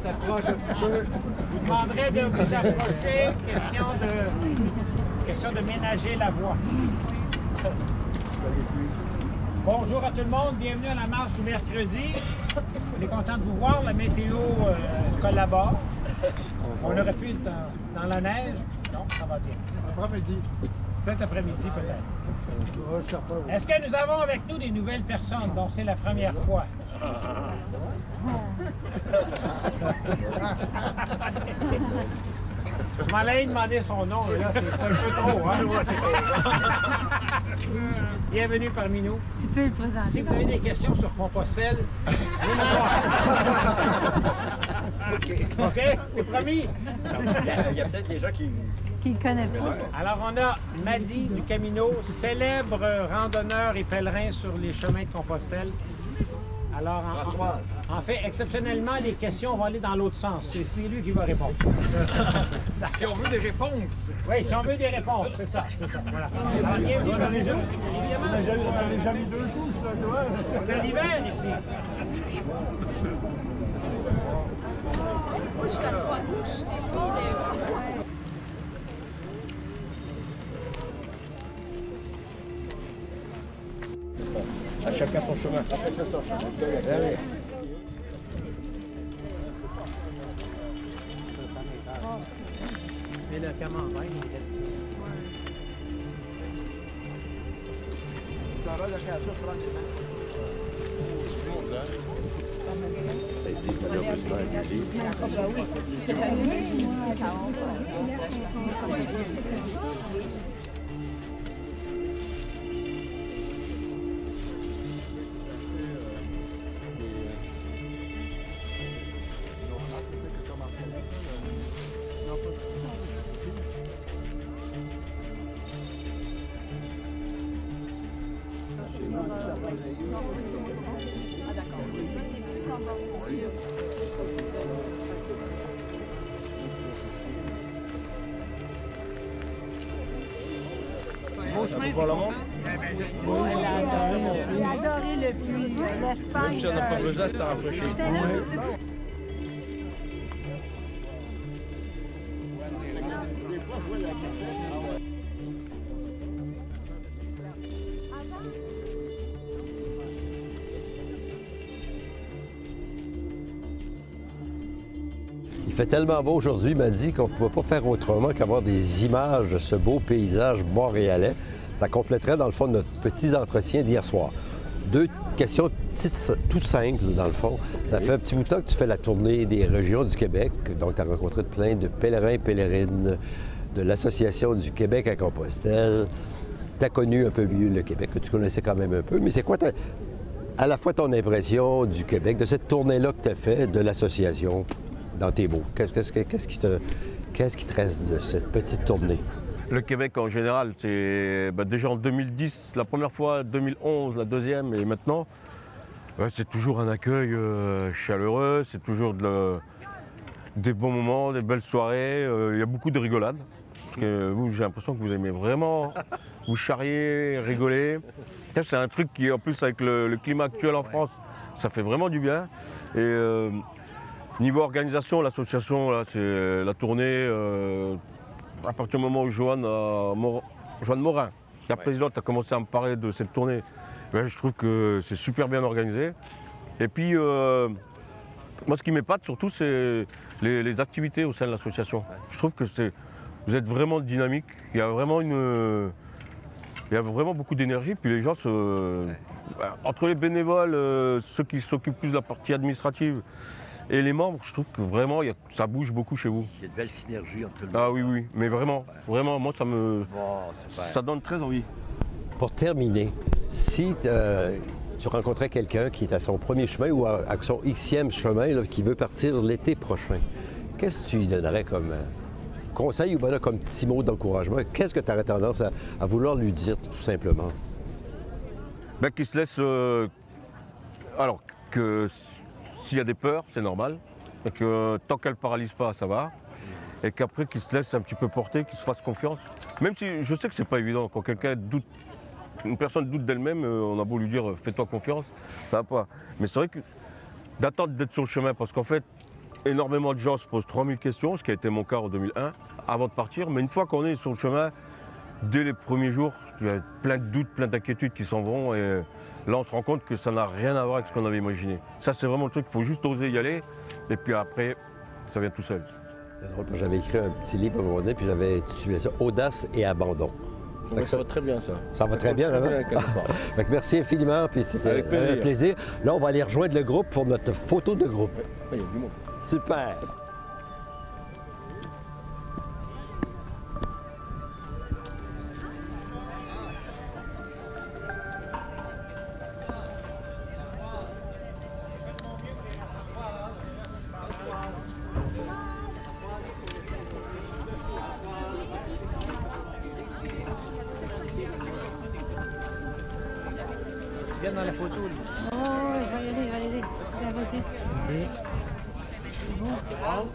s'approche un petit peu. Je vous demanderai de vous approcher, question de ménager la voie. Bonjour à tout le monde, bienvenue à la marche du mercredi. On est content de vous voir, la météo collabore. On aurait pu être dans la neige, non, ça va bien. Après-midi. Cet après-midi peut-être. Est-ce que nous avons avec nous des nouvelles personnes dont c'est la première fois? Je m'en allais demander son nom, mais là, c'est un peu trop, hein? Bienvenue parmi nous. Tu peux le présenter. Si vous avez des questions sur Compostelle, venez me voir. OK? C'est promis? Il y a peut-être des gens qui ne connaissent pas. Alors, on a Madi du Camino, célèbre randonneur et pèlerin sur les chemins de Compostelle. Alors, en fait, exceptionnellement, les questions vont aller dans l'autre sens. C'est lui qui va répondre. Si on veut des réponses. Oui, si on veut des réponses, c'est ça. Voilà. Alors, bienvenue dans les deux. Évidemment. On n'a jamais deux couches, là, tu vois. C'est l'hiver ici. Moi, je suis à 3 couches et lui, il est... À chacun son chemin. Mais le camembert, il reste... Ça a été malheureusement annulé. C'est annulé. Ah d'accord. C'est plus encore possible. Beau chemin, Pour le monde. J'ai adoré le puits, l'Espagne. Même si on n'a pas besoin, ça rafraîchit. Il fait tellement beau aujourd'hui, il m'a dit qu'on ne pouvait pas faire autrement qu'avoir des images de ce beau paysage montréalais. Ça compléterait dans le fond notre petit entretien d'hier soir. Deux questions toutes simples dans le fond. Ça fait un petit bout de temps que tu fais la tournée des régions du Québec, donc tu as rencontré plein de pèlerins et pèlerines de l'Association du Québec à Compostelle. Tu as connu un peu mieux le Québec, que tu connaissais quand même un peu, mais c'est quoi à la fois ton impression du Québec, de cette tournée-là que tu as fait, de l'association? Dans tes mots, qu'est-ce qui te reste de cette petite tournée? Le Québec en général, c'est déjà en 2010, la première fois, 2011, la deuxième, et maintenant, c'est toujours un accueil chaleureux, c'est toujours des bons moments, des belles soirées, il y a beaucoup de rigolades. Parce que vous, j'ai l'impression que vous aimez vraiment vous charrier, rigoler. C'est un truc qui, en plus, avec le climat actuel en France, ça fait vraiment du bien. Et niveau organisation, l'association, c'est la tournée, à partir du moment où Joanne Morin, la présidente, a commencé à me parler de cette tournée, je trouve que c'est super bien organisé. Et puis, moi, ce qui m'épate surtout, c'est les activités au sein de l'association. Je trouve que vous êtes vraiment dynamique, il y a vraiment beaucoup d'énergie, puis les gens, entre les bénévoles, ceux qui s'occupent plus de la partie administrative, et les membres, je trouve que vraiment, ça bouge beaucoup chez vous. Il y a de belles synergies entre tout le monde. Ah oui, oui, mais vraiment, moi, ça donne très envie. Pour terminer, si tu rencontrais quelqu'un qui est à son premier chemin ou à son Xème chemin, là, qui veut partir l'été prochain, qu'est-ce que tu lui donnerais comme conseil ou bien là, comme petit mot d'encouragement? Qu'est-ce que tu aurais tendance à vouloir lui dire tout simplement? Qu'il se laisse... alors que... S'il y a des peurs, c'est normal, et que tant qu'elle ne paralyse pas, ça va, et qu'après qu'il se laisse un petit peu porter, qu'il se fasse confiance. Même si je sais que c'est pas évident, quand quelqu'un doute, une personne doute d'elle-même, on a beau lui dire fais-toi confiance, ça va pas. Mais c'est vrai que d'attendre d'être sur le chemin, parce qu'en fait, énormément de gens se posent 3000 questions, ce qui a été mon cas en 2001, avant de partir. Mais une fois qu'on est sur le chemin, dès les premiers jours, il y a plein de doutes, plein d'inquiétudes qui s'en vont. Et là, on se rend compte que ça n'a rien à voir avec ce qu'on avait imaginé. Ça, c'est vraiment le truc, il faut juste oser y aller. Et puis après, ça vient tout seul. C'est drôle, j'avais écrit un petit livre à un moment donné, puis j'avais intitulé ça « Audace et abandon ». Ça va très bien, ça. Ça va très bien, là-bas? Fait que merci infiniment, puis c'était un plaisir. Là, on va aller rejoindre le groupe pour notre photo de groupe. Il y a du monde. Super! Viens dans la photo. Lui. Oh, je vais y aller, je vais y aller. Tiens, vas-y. C'est bon.